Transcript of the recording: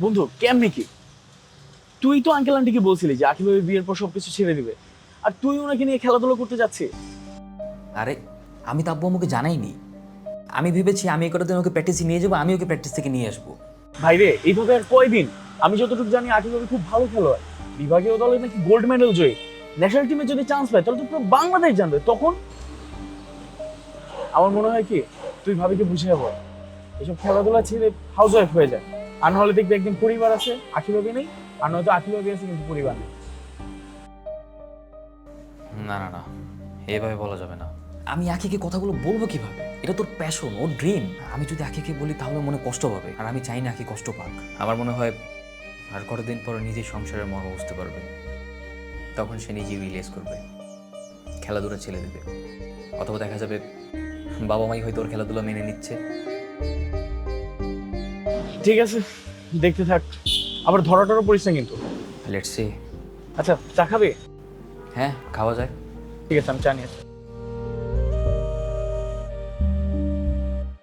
বন্ধু কেমনে কি? তুই তো আঙ্কেল আন্টিকে বলছিলি যে আকিব ভাই বিয়ের পর সবকিছু ছেড়ে দিবে, আর তুই ওনাকে নিয়ে খেলাধুলা করতে যাচ্ছিস। আরে আমি তো আব্বু আম্মুকে জানাইনি। আমি ভেবেছি আমি এই কটা দিন ওকে প্র্যাকটিসে নিয়ে যাবো, আমি ওকে প্র্যাকটিস থেকে নিয়ে আসবো। ভাই রে, এইভাবে আর কয়দিন? আমি যতটুকু জানি আকিব ভাই খুব ভালো খেলোয়াড়, বিভাগীয় দলে নাকি গোল্ড মেডেল জয়ী। ন্যাশনাল টিমে যদি চান্স পায় তাহলে তো পুরো বাংলাদেশ জানবে তখন। আমার মনে হয় কি, তুই ভাবিকে বুঝিয়ে বল এসব খেলাধুলা ছেড়ে হাউস ওয়াইফ হয়ে যায়। আর নাহলে দেখবি একদিন পরিবার আছে আকিব ভাবি নেই, আর নয়তো আকিব ভাবি আছে কিন্তু পরিবার নেই। না না না, এভাবে বলা যাবে না। আমি আখিকে কথাগুলো বলবো কিভাবে? এটা তোর প্যাশন, ওর ড্রিম। আমি যদি আখিকে বলি তাহলে মনে কষ্ট পাবে, আর আমি চাই না আখি কষ্ট পাক। আমার মনে হয় আর কতদিন পরে নিজের সংসারের মর্ম বুঝতে পারবে, তখন সে নিজেই রিয়েলাইজ করবে, খেলাধুলা ছেড়ে দেবে। অথবা দেখা যাবে বাবা মাই হয়তো ওর খেলাধুলা মেনে নিচ্ছে। ঠিক আছে, দেখতে থাক, আবার ধরাটারও পড়িস না কিন্তু। Let's see. আচ্ছা, চা খাবে? হ্যাঁ, খাওয়া যায়। ঠিক আছে, আমি চা নিয়ে আসি।